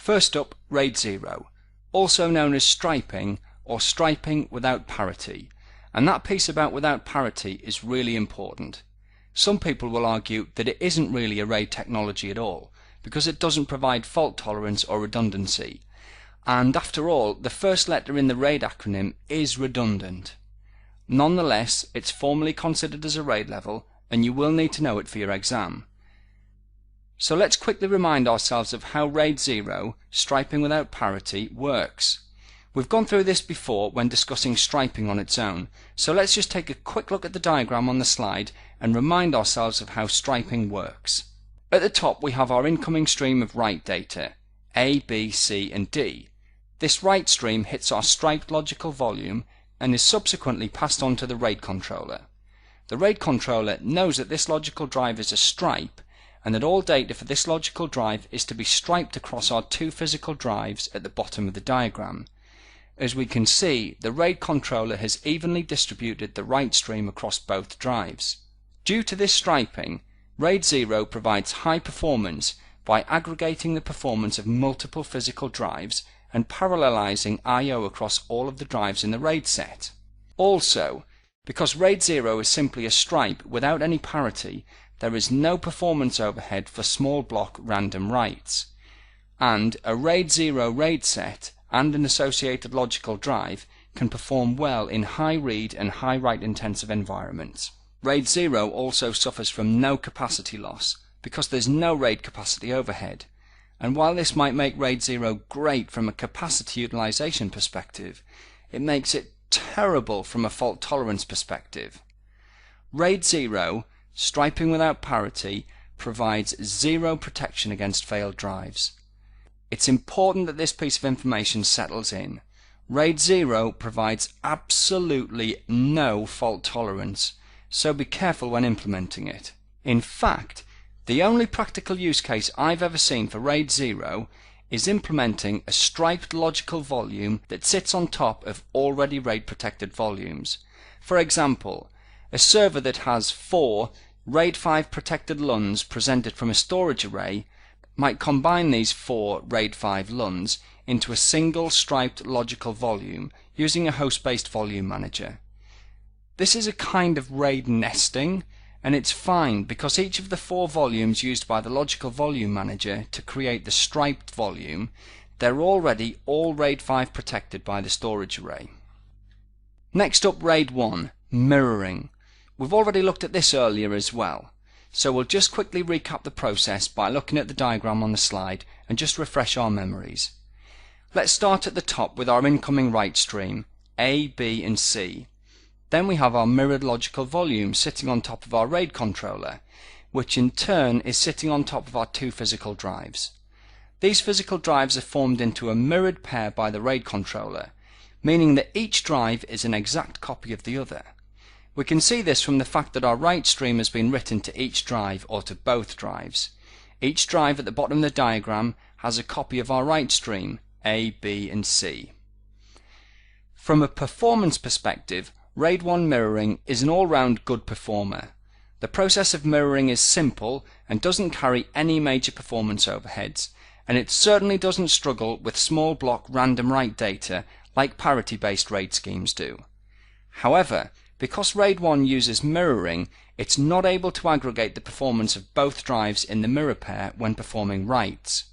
First up, RAID 0, also known as striping or striping without parity. And that piece about without parity is really important. Some people will argue that it isn't really a RAID technology at all, because it doesn't provide fault tolerance or redundancy. And after all, the first letter in the RAID acronym is redundant. Nonetheless, it's formally considered as a RAID level, and you will need to know it for your exam. So let's quickly remind ourselves of how RAID 0, striping without parity, works. We've gone through this before when discussing striping on its own, so let's just take a quick look at the diagram on the slide and remind ourselves of how striping works. At the top we have our incoming stream of write data, A, B, C and D. This write stream hits our striped logical volume and is subsequently passed on to the RAID controller. The RAID controller knows that this logical drive is a stripe and that all data for this logical drive is to be striped across our two physical drives at the bottom of the diagram. As we can see, the RAID controller has evenly distributed the write stream across both drives. Due to this striping, RAID 0 provides high performance by aggregating the performance of multiple physical drives and parallelizing I/O across all of the drives in the RAID set. Also, because RAID 0 is simply a stripe without any parity, there is no performance overhead for small block random writes. And a RAID 0 RAID set and an associated logical drive can perform well in high read and high write intensive environments. RAID 0 also suffers from no capacity loss because there's no RAID capacity overhead. And while this might make RAID 0 great from a capacity utilization perspective, it makes it terrible from a fault tolerance perspective. RAID 0, striping without parity, provides zero protection against failed drives. It's important that this piece of information settles in. RAID 0 provides absolutely no fault tolerance, so be careful when implementing it. In fact, the only practical use case I've ever seen for RAID 0 is implementing a striped logical volume that sits on top of already RAID protected volumes. For example, a server that has 4 RAID 5 protected LUNs presented from a storage array might combine these 4 RAID 5 LUNs into a single striped logical volume using a host-based volume manager. This is a kind of RAID nesting, and it's fine because each of the 4 volumes used by the logical volume manager to create the striped volume, they're already all RAID 5 protected by the storage array. Next up, RAID 1, mirroring. We've already looked at this earlier as well, so we'll just quickly recap the process by looking at the diagram on the slide and just refresh our memories. Let's start at the top with our incoming write stream, A, B and C. Then we have our mirrored logical volume sitting on top of our RAID controller, which in turn is sitting on top of our 2 physical drives. These physical drives are formed into a mirrored pair by the RAID controller, meaning that each drive is an exact copy of the other. We can see this from the fact that our write stream has been written to each drive or to both drives. Each drive at the bottom of the diagram has a copy of our write stream, A, B and C. From a performance perspective, RAID 1 mirroring is an all-round good performer. The process of mirroring is simple and doesn't carry any major performance overheads, and it certainly doesn't struggle with small block random write data like parity-based RAID schemes do. However, because RAID 1 uses mirroring, it's not able to aggregate the performance of both drives in the mirror pair when performing writes.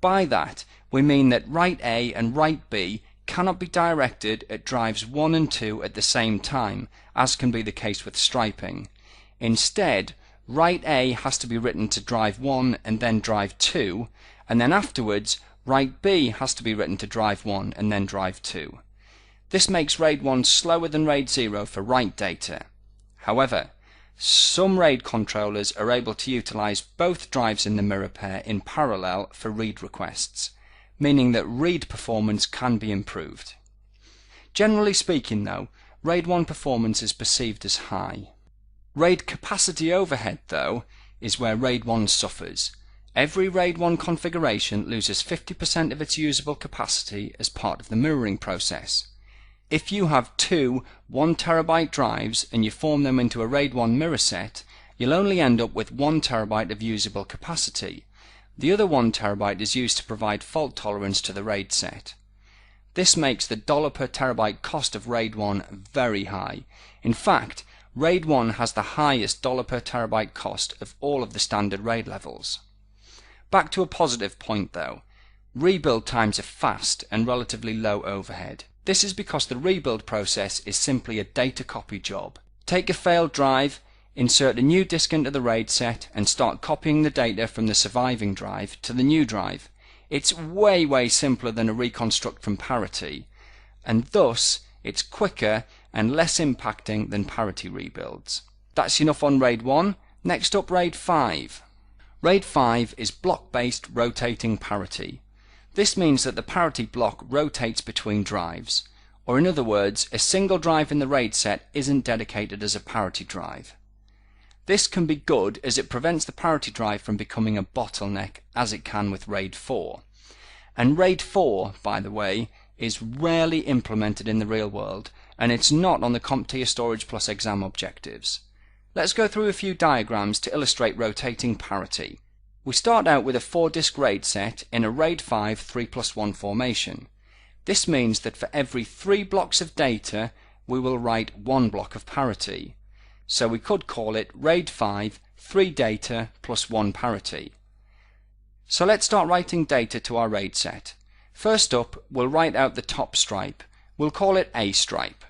By that, we mean that write A and write B cannot be directed at drives 1 and 2 at the same time, as can be the case with striping. Instead, write A has to be written to drive 1 and then drive 2, and then afterwards, write B has to be written to drive 1 and then drive 2. This makes RAID 1 slower than RAID 0 for write data. However, some RAID controllers are able to utilize both drives in the mirror pair in parallel for read requests, meaning that read performance can be improved. Generally speaking though, RAID 1 performance is perceived as high. RAID capacity overhead though is where RAID 1 suffers. Every RAID 1 configuration loses 50% of its usable capacity as part of the mirroring process. If you have 2 1TB drives and you form them into a RAID 1 mirror set, you'll only end up with 1 TB of usable capacity. The other 1 terabyte is used to provide fault tolerance to the RAID set. This makes the dollar per terabyte cost of RAID 1 very high. In fact, RAID 1 has the highest dollar per terabyte cost of all of the standard RAID levels. Back to a positive point though. Rebuild times are fast and relatively low overhead. This is because the rebuild process is simply a data copy job. Take a failed drive, insert a new disk into the RAID set and start copying the data from the surviving drive to the new drive. It's way simpler than a reconstruct from parity, and thus it's quicker and less impacting than parity rebuilds. That's enough on RAID 1. Next up, RAID 5. RAID 5 is block-based rotating parity. This means that the parity block rotates between drives, or in other words, a single drive in the RAID set isn't dedicated as a parity drive. This can be good as it prevents the parity drive from becoming a bottleneck as it can with RAID 4. And RAID 4, by the way, is rarely implemented in the real world, and it's not on the CompTIA Storage Plus exam objectives. Let's go through a few diagrams to illustrate rotating parity. We start out with a 4-disk RAID set in a RAID 5 3+1 formation. This means that for every 3 blocks of data, we will write 1 block of parity. So we could call it RAID 5 3 data plus 1 parity. So let's start writing data to our RAID set. First up, we'll write out the top stripe. We'll call it A stripe.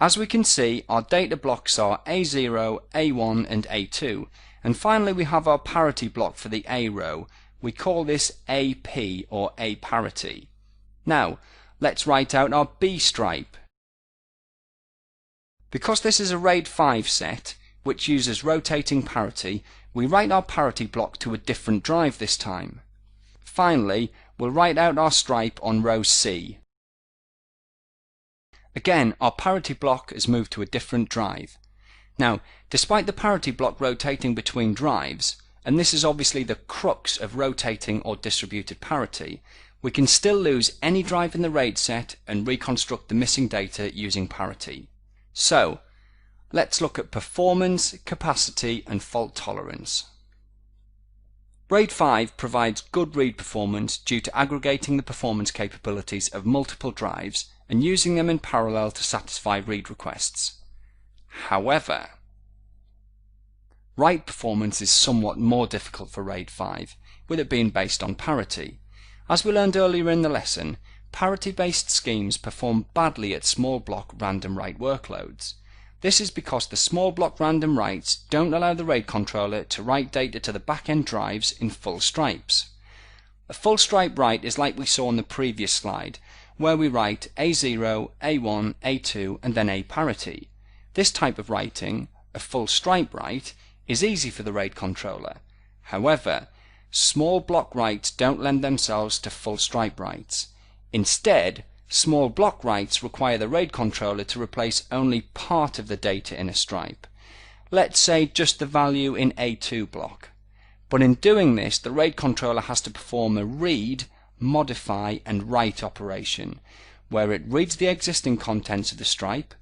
As we can see, our data blocks are A0, A1 and A2, and finally we have our parity block for the A row. We call this AP or A parity. Now, let's write out our B stripe. Because this is a RAID 5 set, which uses rotating parity, we write our parity block to a different drive this time. Finally, we'll write out our stripe on row C. Again, our parity block has moved to a different drive. Now, despite the parity block rotating between drives, and this is obviously the crux of rotating or distributed parity, we can still lose any drive in the RAID set and reconstruct the missing data using parity. So, let's look at performance, capacity and fault tolerance. RAID 5 provides good read performance due to aggregating the performance capabilities of multiple drives and using them in parallel to satisfy read requests. However, write performance is somewhat more difficult for RAID 5, with it being based on parity. As we learned earlier in the lesson, parity-based schemes perform badly at small block random write workloads. This is because the small block random writes don't allow the RAID controller to write data to the back-end drives in full stripes. A full stripe write is like we saw on the previous slide, where we write A0, A1, A2 and then A parity. This type of writing, a full stripe write, is easy for the RAID controller. However, small block writes don't lend themselves to full stripe writes. Instead, small block writes require the RAID controller to replace only part of the data in a stripe. Let's say just the value in A2 block. But in doing this, the RAID controller has to perform a read, modify and write operation, where it reads the existing contents of the stripe,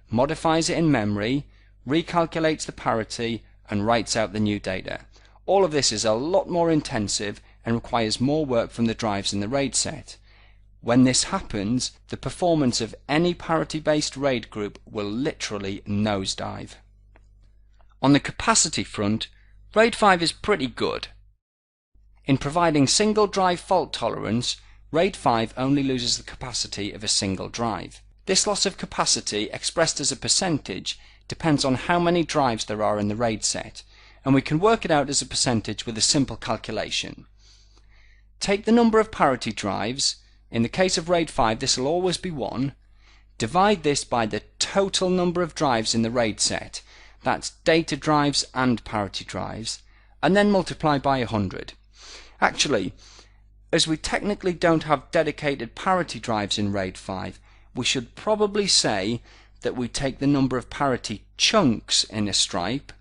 modifies it in memory, recalculates the parity and writes out the new data. All of this is a lot more intensive and requires more work from the drives in the RAID set. When this happens, the performance of any parity-based RAID group will literally nosedive. On the capacity front, RAID 5 is pretty good. In providing single drive fault tolerance, RAID 5 only loses the capacity of a single drive. This loss of capacity, expressed as a percentage, depends on how many drives there are in the RAID set, and we can work it out as a percentage with a simple calculation. Take the number of parity drives. In the case of RAID 5 this will always be 1. Divide this by the total number of drives in the RAID set, that's data drives and parity drives, and then multiply by 100. Actually, as we technically don't have dedicated parity drives in RAID 5, we should probably say that we take the number of parity chunks in a stripe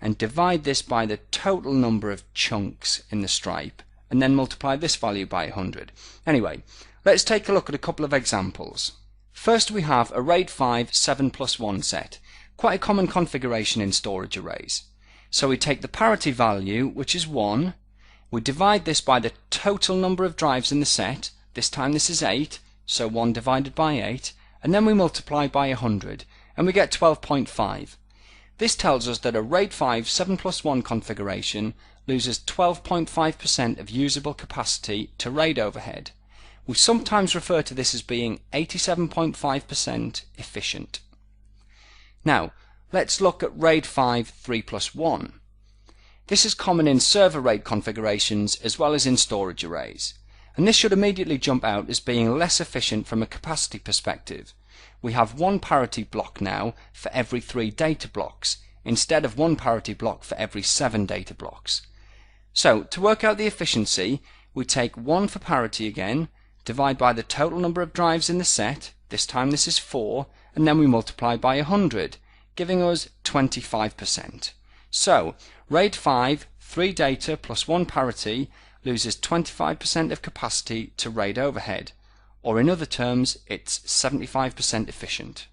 and divide this by the total number of chunks in the stripe, and then multiply this value by 100. Anyway, let's take a look at a couple of examples. First we have a RAID 5 7+1 set, quite a common configuration in storage arrays. So we take the parity value, which is 1, We divide this by the total number of drives in the set. This time this is 8, so 1 divided by 8, and then we multiply by 100, and we get 12.5. This tells us that a RAID 5 7 plus 1 configuration loses 12.5% of usable capacity to RAID overhead. We sometimes refer to this as being 87.5% efficient. Now, let's look at RAID 5 3 plus 1. This is common in server RAID configurations as well as in storage arrays, and this should immediately jump out as being less efficient from a capacity perspective. We have one parity block now for every 3 data blocks, instead of one parity block for every 7 data blocks. So, to work out the efficiency, we take 1 for parity again, divide by the total number of drives in the set, this time this is 4, and then we multiply by 100, giving us 25%. So, RAID 5, 3 data plus 1 parity, loses 25% of capacity to RAID overhead, or in other terms, it's 75% efficient.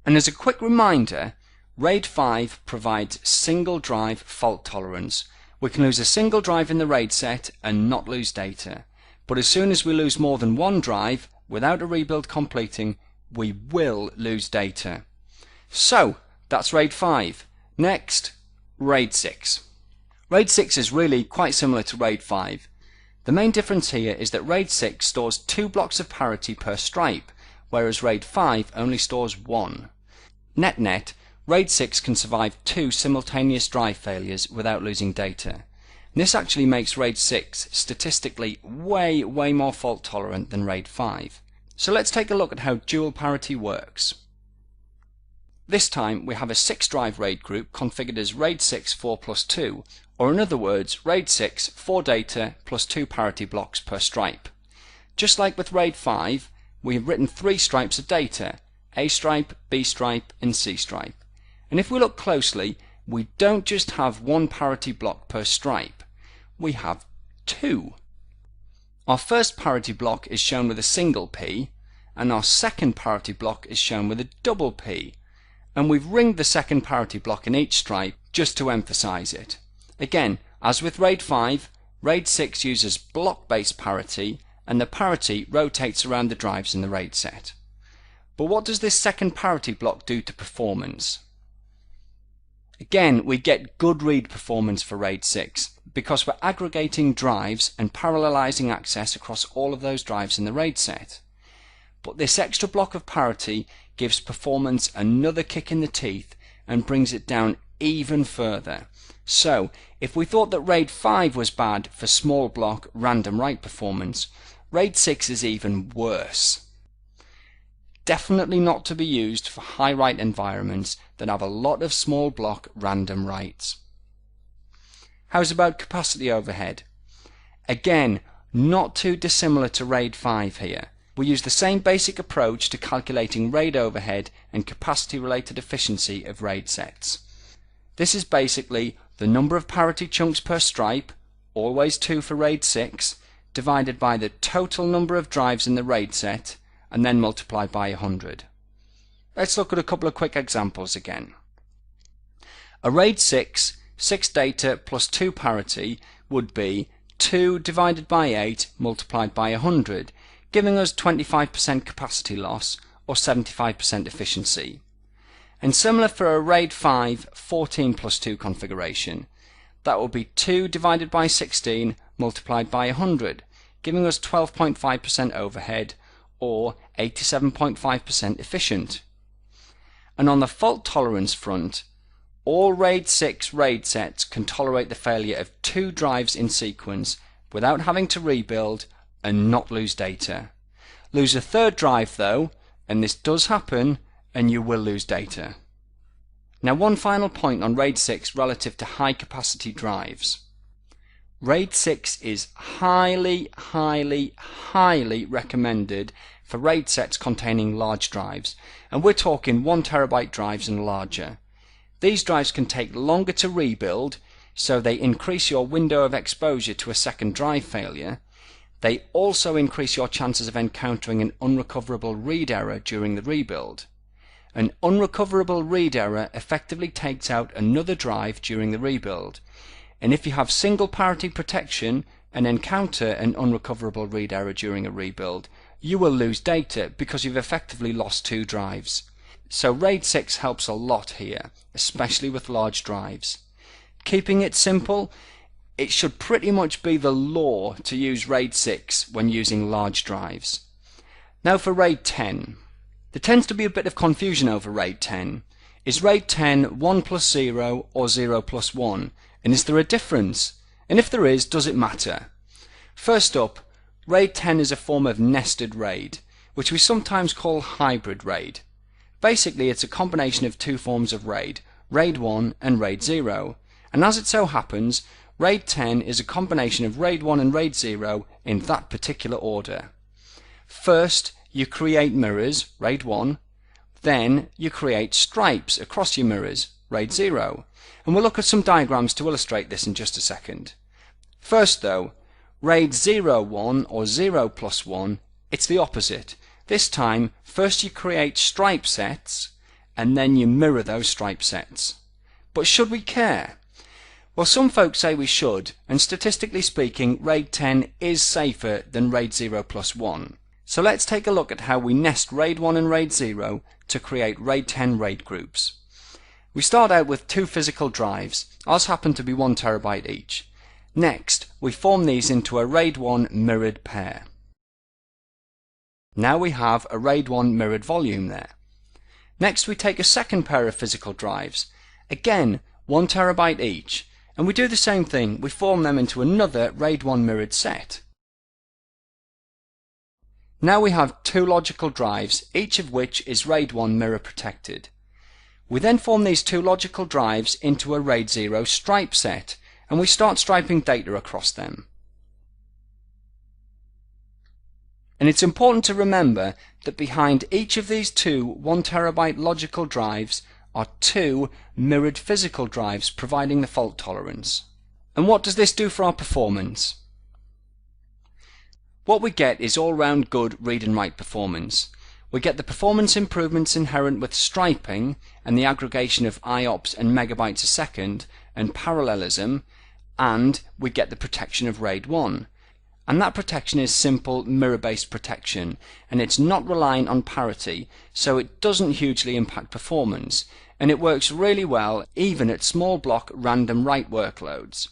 And as a quick reminder, RAID 5 provides single drive fault tolerance. We can lose a single drive in the RAID set and not lose data, but as soon as we lose more than one drive without a rebuild completing, we will lose data. So, that's RAID 5. Next, RAID 6. RAID 6 is really quite similar to RAID 5. The main difference here is that RAID 6 stores 2 blocks of parity per stripe, whereas RAID 5 only stores 1. Net-net, RAID 6 can survive 2 simultaneous drive failures without losing data. This actually makes RAID 6 statistically way more fault tolerant than RAID 5. So let's take a look at how dual parity works. This time we have a 6 drive RAID group configured as RAID 6 4 plus 2, or in other words, RAID 6 4 data plus 2 parity blocks per stripe. Just like with RAID 5, we have written 3 stripes of data, A stripe, B stripe and C stripe. And if we look closely, we don't just have 1 parity block per stripe, we have 2. Our first parity block is shown with a single P, and our second parity block is shown with a double P. And we've ringed the second parity block in each stripe just to emphasize it. Again, as with RAID 5, RAID 6 uses block-based parity, and the parity rotates around the drives in the RAID set. But what does this second parity block do to performance? Again, we get good read performance for RAID 6 because we're aggregating drives and parallelizing access across all of those drives in the RAID set. But this extra block of parity gives performance another kick in the teeth and brings it down even further. So, if we thought that RAID 5 was bad for small block random write performance, RAID 6 is even worse. Definitely not to be used for high write environments that have a lot of small block random writes. How's about capacity overhead? Again, not too dissimilar to RAID 5 here. We use the same basic approach to calculating RAID overhead and capacity related efficiency of RAID sets. This is basically the number of parity chunks per stripe, always 2 for RAID 6, divided by the total number of drives in the RAID set, and then multiplied by 100. Let's look at a couple of quick examples again. A RAID 6, 6 data plus 2 parity would be 2 divided by 8 multiplied by 100, giving us 25% capacity loss or 75% efficiency. And similar for a RAID 5 14 plus 2 configuration, that will be 2 divided by 16 multiplied by 100, giving us 12.5% overhead or 87.5% efficient. And on the fault tolerance front, all RAID 6 RAID sets can tolerate the failure of 2 drives in sequence without having to rebuild and not lose data. Lose a third drive though, and this does happen, and you will lose data. Now one final point on RAID 6 relative to high capacity drives. RAID 6 is highly recommended for RAID sets containing large drives, and we're talking 1 terabyte drives and larger. These drives can take longer to rebuild, so they increase your window of exposure to a second drive failure. They also increase your chances of encountering an unrecoverable read error during the rebuild. An unrecoverable read error effectively takes out another drive during the rebuild, and if you have single parity protection and encounter an unrecoverable read error during a rebuild, you will lose data because you've effectively lost 2 drives. So RAID 6 helps a lot here, especially with large drives. Keeping it simple, it should pretty much be the law to use RAID 6 when using large drives. Now for RAID 10. There tends to be a bit of confusion over RAID 10. Is RAID 10 1 plus 0 or 0 plus 1? And is there a difference? And if there is, does it matter? First up, RAID 10 is a form of nested RAID, which we sometimes call hybrid RAID. Basically, it's a combination of 2 forms of RAID, RAID 1 and RAID 0. And as it so happens, RAID 10 is a combination of RAID 1 and RAID 0 in that particular order. First, you create mirrors, RAID 1, then you create stripes across your mirrors, RAID 0. And we'll look at some diagrams to illustrate this in just a second. First though, RAID 01 or 0 plus 1, it's the opposite. This time, first you create stripe sets, and then you mirror those stripe sets. But should we care? Well, some folks say we should, and statistically speaking, RAID 10 is safer than RAID 0 plus 1. So let's take a look at how we nest RAID 1 and RAID 0 to create RAID 10 RAID groups. We start out with 2 physical drives. Ours happen to be 1 terabyte each. Next, we form these into a RAID 1 mirrored pair. Now we have a RAID 1 mirrored volume there. Next, we take a second pair of physical drives, again 1 terabyte each, and we do the same thing. We form them into another RAID 1 mirrored set. Now we have 2 logical drives, each of which is RAID 1 mirror protected. We then form these 2 logical drives into a RAID 0 stripe set, and we start striping data across them. And it's important to remember that behind each of these 2 1 terabyte logical drives are 2 mirrored physical drives providing the fault tolerance. And what does this do for our performance? What we get is all-round good read and write performance. We get the performance improvements inherent with striping and the aggregation of IOPS and megabytes a second and parallelism, and we get the protection of RAID 1. And that protection is simple mirror-based protection, and it's not reliant on parity, so it doesn't hugely impact performance, and it works really well even at small block random write workloads.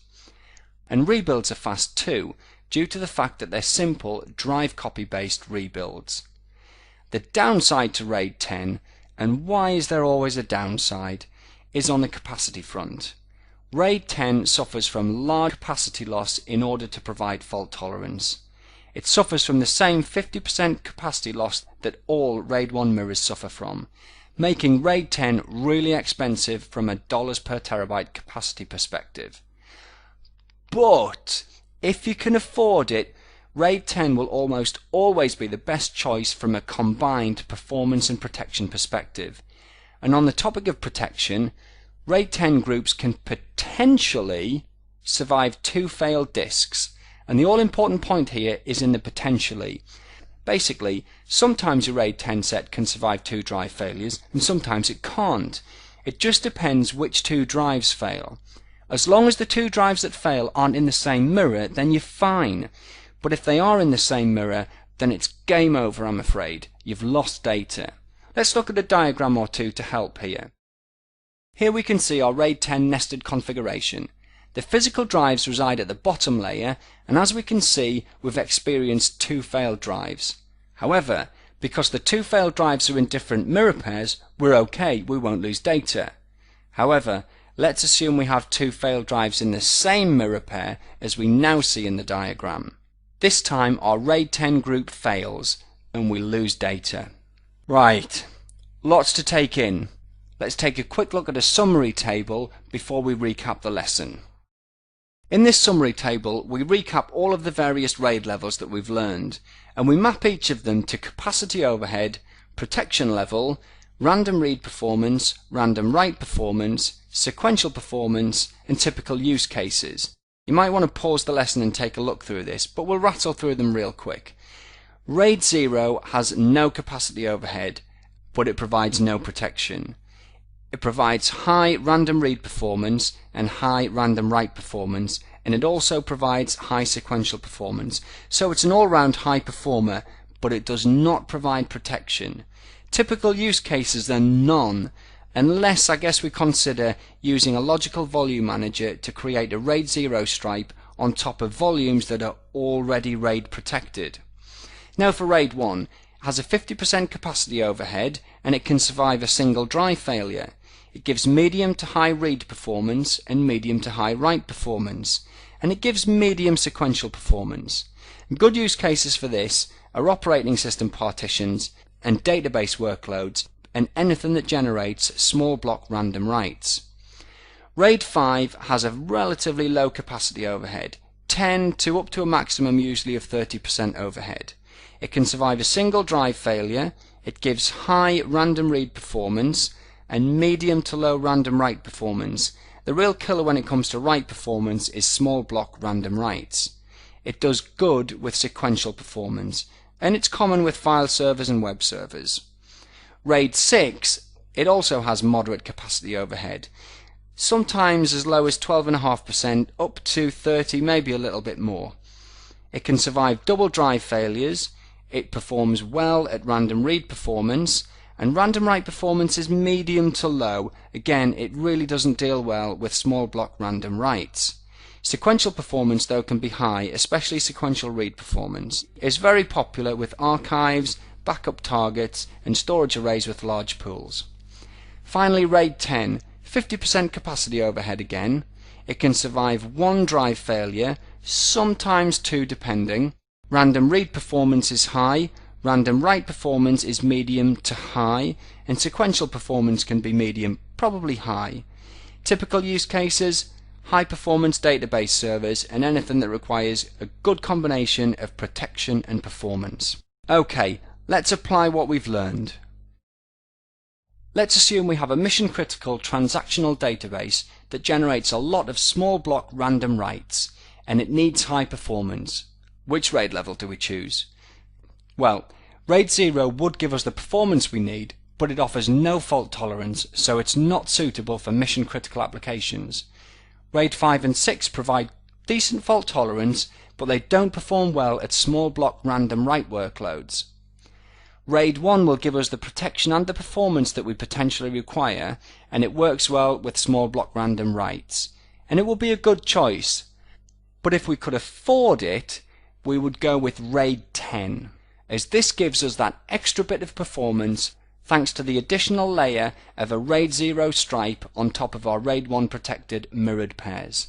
And rebuilds are fast too, due to the fact that they're simple drive copy based rebuilds. The downside to RAID 10, and why is there always a downside, is on the capacity front. RAID 10 suffers from large capacity loss in order to provide fault tolerance. It suffers from the same 50% capacity loss that all RAID 1 mirrors suffer from, making RAID 10 really expensive from a dollars per terabyte capacity perspective. But if you can afford it, RAID 10 will almost always be the best choice from a combined performance and protection perspective. And on the topic of protection, RAID 10 groups can potentially survive 2 failed disks, and the all-important point here is in the potentially. Basically, sometimes your RAID 10 set can survive 2 drive failures, and sometimes it can't. It just depends which 2 drives fail. As long as the 2 drives that fail aren't in the same mirror, then you're fine. But if they are in the same mirror, then it's game over, I'm afraid. You've lost data. Let's look at a diagram or 2 to help here. Here we can see our RAID 10 nested configuration. The physical drives reside at the bottom layer, and as we can see, we've experienced 2 failed drives. However, because the 2 failed drives are in different mirror pairs, we're okay, we won't lose data. However, let's assume we have 2 failed drives in the same mirror pair as we now see in the diagram. This time our RAID 10 group fails and we lose data. Right, lots to take in. Let's take a quick look at a summary table before we recap the lesson. In this summary table, we recap all of the various RAID levels that we've learned, and we map each of them to capacity overhead, protection level, random read performance, random write performance, sequential performance, and typical use cases. You might want to pause the lesson and take a look through this, but we'll rattle through them real quick. RAID 0 has no capacity overhead, but it provides no protection. It provides high random read performance and high random write performance, and it also provides high sequential performance. So it's an all-round high performer, but it does not provide protection. Typical use cases then none, unless I guess we consider using a logical volume manager to create a RAID 0 stripe on top of volumes that are already RAID protected. Now for RAID 1, it has a 50% capacity overhead and it can survive a single drive failure. It gives medium to high read performance and medium to high write performance, and it gives medium sequential performance. Good use cases for this are operating system partitions and database workloads and anything that generates small block random writes. RAID 5 has a relatively low capacity overhead, 10 to up to a maximum usually of 30% overhead. It can survive a single drive failure, it gives high random read performance and medium to low random write performance. The real killer when it comes to write performance is small block random writes. It does good with sequential performance, and it's common with file servers and web servers. RAID 6, it also has moderate capacity overhead, sometimes as low as 12.5% up to 30, maybe a little bit more. It can survive double drive failures, it performs well at random read performance, and random write performance is medium to low. Again, it really doesn't deal well with small block random writes. Sequential performance though can be high, especially sequential read performance. It's very popular with archives, backup targets and storage arrays with large pools. Finally, RAID 10, 50% capacity overhead again. It can survive one drive failure, sometimes two depending. Random read performance is high, random write performance is medium to high, and sequential performance can be medium, probably high. Typical use cases: high performance database servers and anything that requires a good combination of protection and performance. Okay, let's apply what we've learned. Let's assume we have a mission critical transactional database that generates a lot of small block random writes and it needs high performance. Which RAID level do we choose? Well, RAID 0 would give us the performance we need, but it offers no fault tolerance, so it's not suitable for mission critical applications. RAID 5 and 6 provide decent fault tolerance, but they don't perform well at small block random write workloads. RAID 1 will give us the protection and the performance that we potentially require, and it works well with small block random writes, and it will be a good choice. But if we could afford it, we would go with RAID 10, as this gives us that extra bit of performance thanks to the additional layer of a RAID 0 stripe on top of our RAID 1 protected mirrored pairs.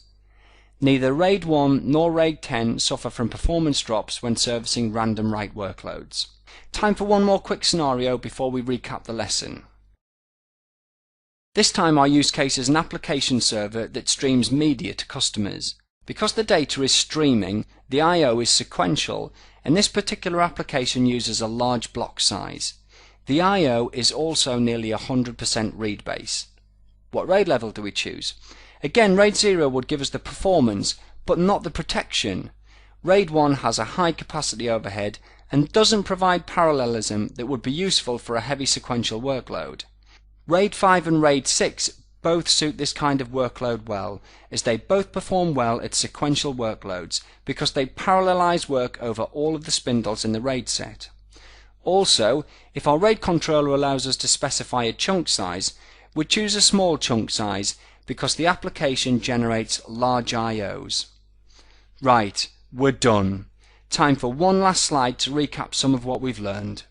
Neither RAID 1 nor RAID 10 suffer from performance drops when servicing random write workloads. Time for one more quick scenario before we recap the lesson. This time our use case is an application server that streams media to customers. Because the data is streaming, the I/O is sequential, and this particular application uses a large block size. The I/O is also nearly 100% read base. What RAID level do we choose? Again, RAID 0 would give us the performance, but not the protection. RAID 1 has a high capacity overhead and doesn't provide parallelism that would be useful for a heavy sequential workload. RAID 5 and RAID 6 both suit this kind of workload well, as they both perform well at sequential workloads because they parallelize work over all of the spindles in the RAID set. Also, if our RAID controller allows us to specify a chunk size, we choose a small chunk size because the application generates large I/Os. Right, we're done. Time for one last slide to recap some of what we've learned.